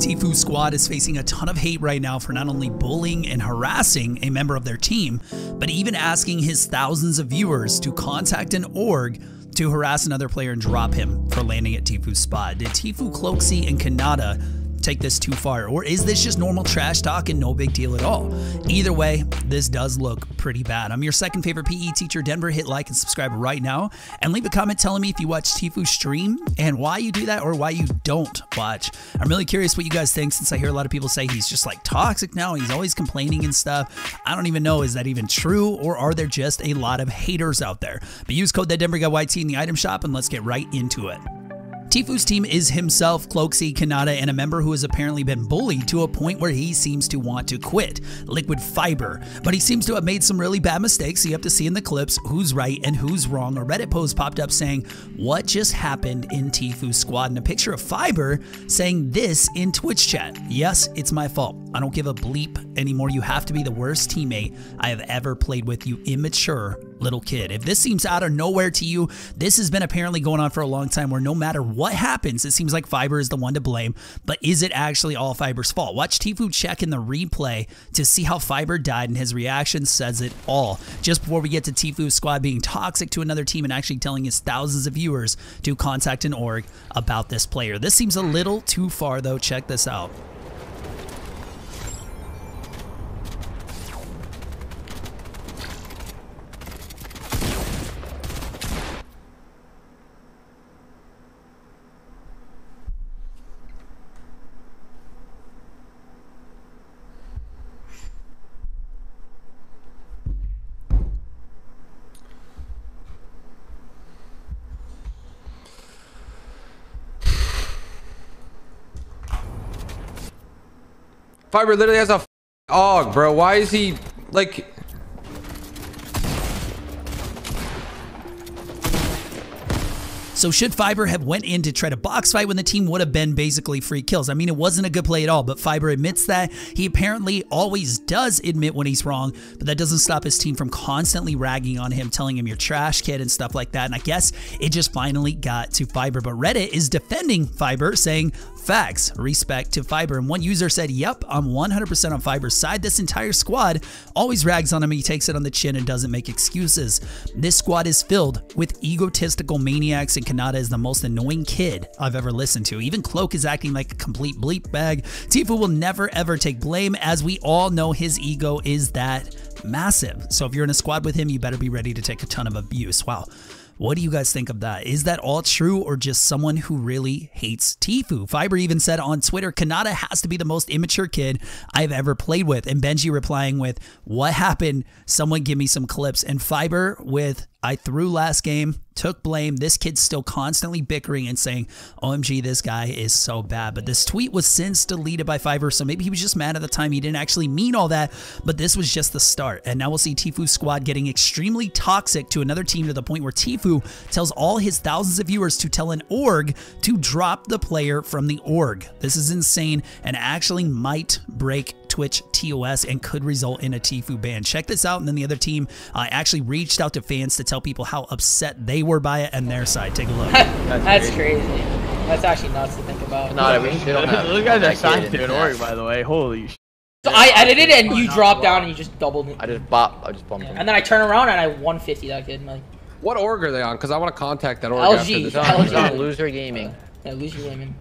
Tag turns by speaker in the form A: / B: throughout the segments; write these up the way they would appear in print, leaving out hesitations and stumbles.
A: Tfue squad is facing a ton of hate right now for not only bullying and harassing a member of their team, but even asking his thousands of viewers to contact an org to harass another player and drop him for landing at Tfue's spot. Did Tfue, Cloakzy, and Khanada take this too far, or is this just normal trash talk and no big deal at all? Either way, this does look pretty bad. I'm your second favorite PE teacher, Denver. Hit like and subscribe right now, and leave a comment telling me if you watch Tfue stream and why you do that or why you don't watch. I'm really curious what you guys think, since I hear a lot of people say he's just like toxic now, he's always complaining and stuff. I don't even know, is that even true, or are there just a lot of haters out there? But use code thatdenverguyYT in the item shop, and let's get right into it. Tfue's team is himself, Cloakzy, Khanada, and a member who has apparently been bullied to a point where he seems to want to quit, Liquid Fiber. But he seems to have made some really bad mistakes, so you have to see in the clips who's right and who's wrong. A Reddit post popped up saying, "What just happened in Tfue's squad?" and a picture of Fiber saying this in Twitch chat: "Yes, it's my fault. I don't give a bleep anymore. You have to be the worst teammate I have ever played with, you immature little kid." If this seems out of nowhere to you, this has been apparently going on for a long time, where no matter what happens, it seems like Fiber is the one to blame. But is it actually all Fiber's fault? Watch Tfue check in the replay to see how Fiber died, and his reaction says it all. Just before we get to Tfue's squad being toxic to another team and actually telling his thousands of viewers to contact an org about this player. This seems a little too far though. Check this out.
B: Fiber literally has a AUG, bro. Why is he like?
A: So should Fiber have went in to try to box fight when the team would have been basically free kills? I mean, it wasn't a good play at all, but Fiber admits that. He apparently always does admit when he's wrong, but that doesn't stop his team from constantly ragging on him, telling him you're trash kid and stuff like that. And I guess it just finally got to Fiber, but Reddit is defending Fiber, saying, "Facts, respect to Fiber." And one user said, "Yep, I'm 100% on Fiber's side. This entire squad always rags on him. He takes it on the chin and doesn't make excuses. This squad is filled with egotistical maniacs, and Khanada is the most annoying kid I've ever listened to. Even Cloak is acting like a complete bleep bag. Tfue will never ever take blame, as we all know his ego is that massive. So if you're in a squad with him, you better be ready to take a ton of abuse." Wow. What do you guys think of that? Is that all true, or just someone who really hates Tfue? Fiber even said on Twitter, "Khanada has to be the most immature kid I've ever played with." And Benji replying with, "What happened? Someone give me some clips." And Fiber with, "I threw last game, took blame. This kid's still constantly bickering and saying, OMG, this guy is so bad." But this tweet was since deleted by Fiber, so maybe he was just mad at the time. He didn't actually mean all that, but this was just the start. And now we'll see Tfue's squad getting extremely toxic to another team, to the point where Tfue tells all his thousands of viewers to tell an org to drop the player from the org. This is insane and actually might break Twitch TOS and could result in a Tfue ban. Check this out. And then the other team actually reached out to fans to tell people how upset they were by it and their side. Take a look.
C: That's crazy. That's actually nuts to think about.
D: Those guys are signed to an org, by the way. Holy shit.
C: So I edited it, and you dropped down and you just doubled it.
D: I just bumped him.
C: And then I turn around and I 150 that kid. Like,
B: What org are they on? Because I want to contact that org.
C: LG.
D: It's on Loser Gaming.
C: Yeah, Loser Gaming.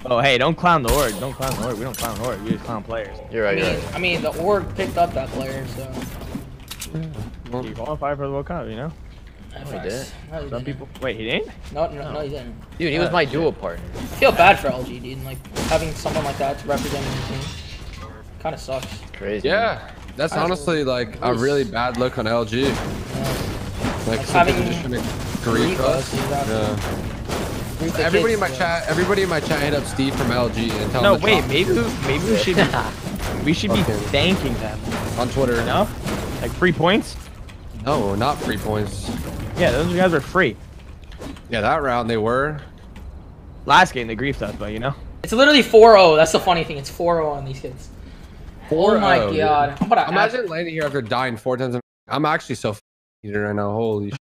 D: Oh, hey, don't clown the org. Don't clown the org. We don't clown the org. We just clown players. You're right.
C: I mean, the org picked up that player, so.
D: You qualified for the World Cup, you know?
C: No, he did. No,
D: Some people. Wait, he didn't?
C: No, he didn't.
D: Dude, he was my duo partner.
C: I feel bad for LG, dude. Like, having someone like that to represent your team kind of sucks.
D: Crazy.
B: Yeah, that's honestly like a really bad look on LG.
C: Yeah.
B: Like
C: having
B: just trying to grief us. Yeah. Everybody in my chat hit up Steve from LG and tell him.
D: No, wait, maybe we should be thanking them
B: on Twitter.
D: You know? Like free points?
B: No, not free points.
D: Yeah, those guys were free.
B: Yeah, that round they were.
D: Last game they griefed us, but you know.
C: It's literally 4-0. That's the funny thing. It's 4-0 on these kids. Oh my god.
B: Imagine landing here after dying 4 times. I'm actually so heated right now. Holy shit.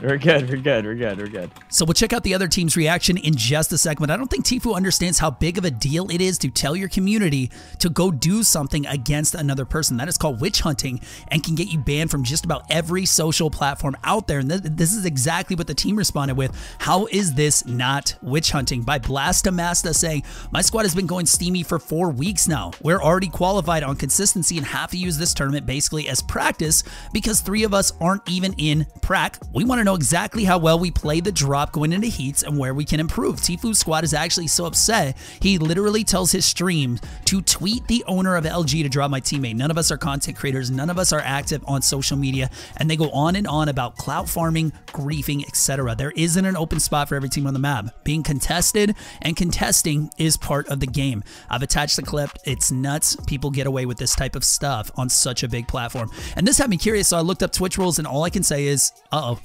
D: We're good. We're good. We're good. We're good.
A: So we'll check out the other team's reaction in just a second. But I don't think Tfue understands how big of a deal it is to tell your community to go do something against another person. That is called witch hunting and can get you banned from just about every social platform out there. And this is exactly what the team responded with. How is this not witch hunting? By Blastamasta saying, my squad has been going steamy for 4 weeks now. We're already qualified on consistency and have to use this tournament basically as practice because 3 of us aren't even in prac. We want to know exactly how well we play the drop going into heats and where we can improve. Tfue's squad is actually so upset, he literally tells his stream to tweet the owner of LG to drop my teammate. None of us are content creators, none of us are active on social media, and they go on and on about clout farming, griefing, etc. There isn't an open spot for every team on the map. Being contested and contesting is part of the game. I've attached the clip. It's nuts. People get away with this type of stuff on such a big platform. And this had me curious, so I looked up Twitch rules, and all I can say is, uh-oh,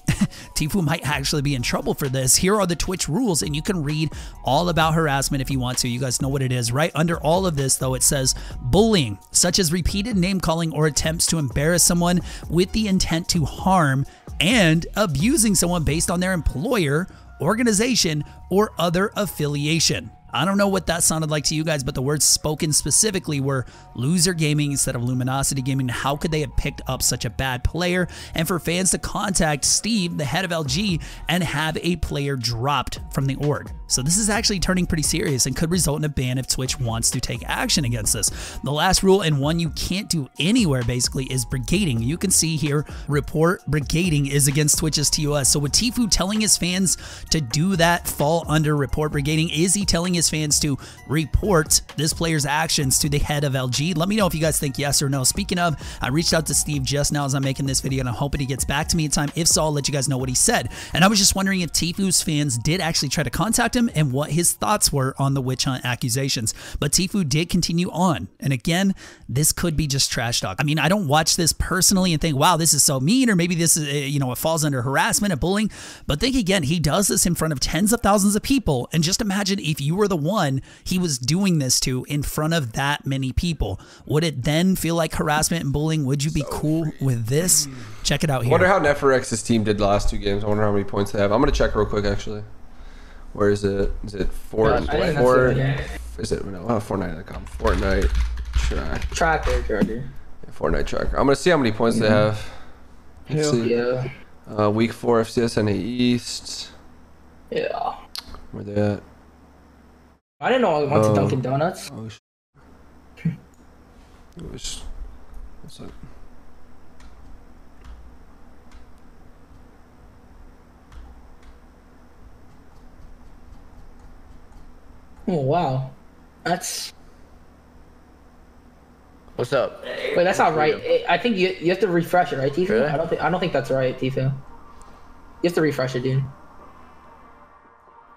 A: Tfue might actually be in trouble for this. Here are the Twitch rules, and you can read all about harassment if you want to. You guys know what it is. Right under all of this, though, it says bullying, such as repeated name calling or attempts to embarrass someone with the intent to harm, and abusing someone based on their employer, organization, or other affiliation. I don't know what that sounded like to you guys, but the words spoken specifically were loser gaming instead of luminosity gaming. How could they have picked up such a bad player? And for fans to contact Steve, the head of LG, and have a player dropped from the org. So this is actually turning pretty serious and could result in a ban if Twitch wants to take action against this. The last rule, and one you can't do anywhere basically, is brigading. You can see here, report brigading is against Twitch's TOS. So with Tfue telling his fans to do that fall under report brigading? Is he telling his fans to report this player's actions to the head of LG? Let me know if you guys think yes or no. Speaking of, I reached out to Steve just now as I'm making this video, and I'm hoping he gets back to me in time. If so, I'll let you guys know what he said. And I was just wondering if Tfue's fans did actually try to contact him and what his thoughts were on the witch hunt accusations. But Tfue did continue on. And again, this could be just trash talk. I mean, I don't watch this personally and think, wow, this is so mean, or maybe this is, you know, it falls under harassment and bullying. But think again, he does this in front of tens of thousands of people. And just imagine if you were the one he was doing this to in front of that many people. Would it then feel like harassment and bullying? Would you be cool with this? Check it out here.
B: I wonder how Neferex's team did the last 2 games. I wonder how many points they have. I'm going to check real quick, actually. Where is it? Is it Fortnite.com? Fortnite
C: Tracker.
B: Yeah, Fortnite Tracker. I'm going to see how many points they have. Let's see.
C: Yeah.
B: Week 4 FCSNA East.
C: Yeah.
B: Where they at?
C: I didn't know I went to Dunkin' Donuts.
B: Oh, what's that?
C: Oh wow, that's.
D: What's up?
C: Wait, that's not right. I think you have to refresh it, right, Tfue?
D: Really?
C: I don't think that's right, Tfue. You have to refresh it, dude.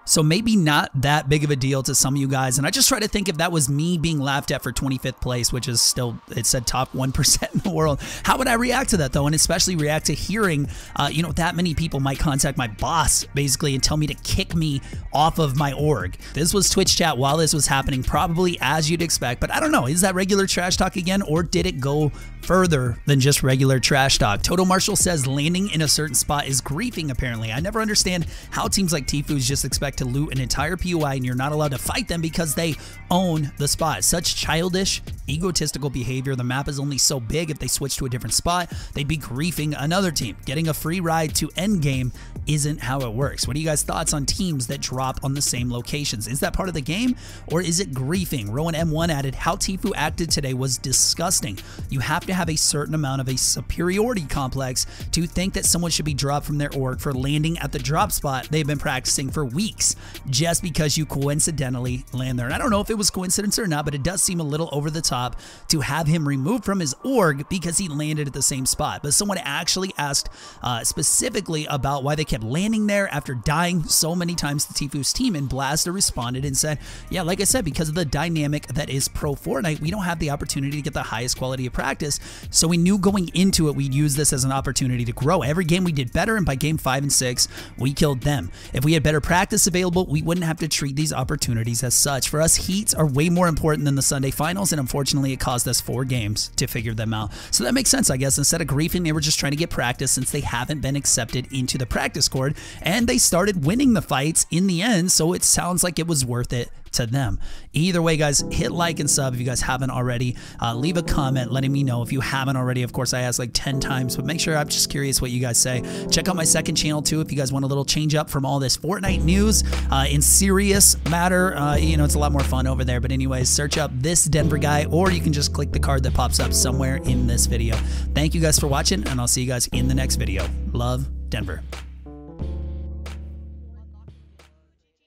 A: So maybe not that big of a deal to some of you guys. And I just try to think if that was me being laughed at for 25th place, which is still, it said top 1% in the world. How would I react to that though? And especially react to hearing, you know, that many people might contact my boss basically and tell me to kick me off of my org. This was Twitch chat while this was happening, probably as you'd expect, but I don't know. Is that regular trash talk again, or did it go further than just regular trash talk? Toto Marshall says landing in a certain spot is griefing apparently. I never understand how teams like Tfue's just expect to loot an entire POI and you're not allowed to fight them because they own the spot. Such childish, egotistical behavior. The map is only so big. If they switch to a different spot, they'd be griefing another team. Getting a free ride to endgame isn't how it works. What are you guys' thoughts on teams that drop on the same locations? Is that part of the game, or is it griefing? Rowan M1 added, how Tfue acted today was disgusting. You have to have a certain amount of a superiority complex to think that someone should be dropped from their org for landing at the drop spot they've been practicing for weeks just because you coincidentally land there. And I don't know if it was coincidence or not, but it does seem a little over the top to have him removed from his org because he landed at the same spot. But someone actually asked specifically about why they kept landing there after dying so many times to Tfue's team, and Blaster responded and said, yeah, like I said, because of the dynamic that is pro Fortnite, we don't have the opportunity to get the highest quality of practice, so we knew going into it we'd use this as an opportunity to grow. Every game we did better, and by game 5 and 6 we killed them. If we had better practice available, we wouldn't have to treat these opportunities as such. For us, heats are way more important than the Sunday finals, and unfortunately it caused us 4 games to figure them out. So that makes sense, I guess. Instead of griefing, they were just trying to get practice since they haven't been accepted into the practice squad, and they started winning the fights in the end, so it sounds like it was worth it to them. Either way, guys, hit like and sub if you guys haven't already. Leave a comment letting me know if you haven't already. Of course, I asked like 10 times, but make sure, I'm just curious what you guys say. Check out my second channel too if you guys want a little change up from all this Fortnite news in serious matter. You know, it's a lot more fun over there. But anyways, search up This Denver Guy, or you can just click the card that pops up somewhere in this video. Thank you guys for watching, and I'll see you guys in the next video. Love, Denver.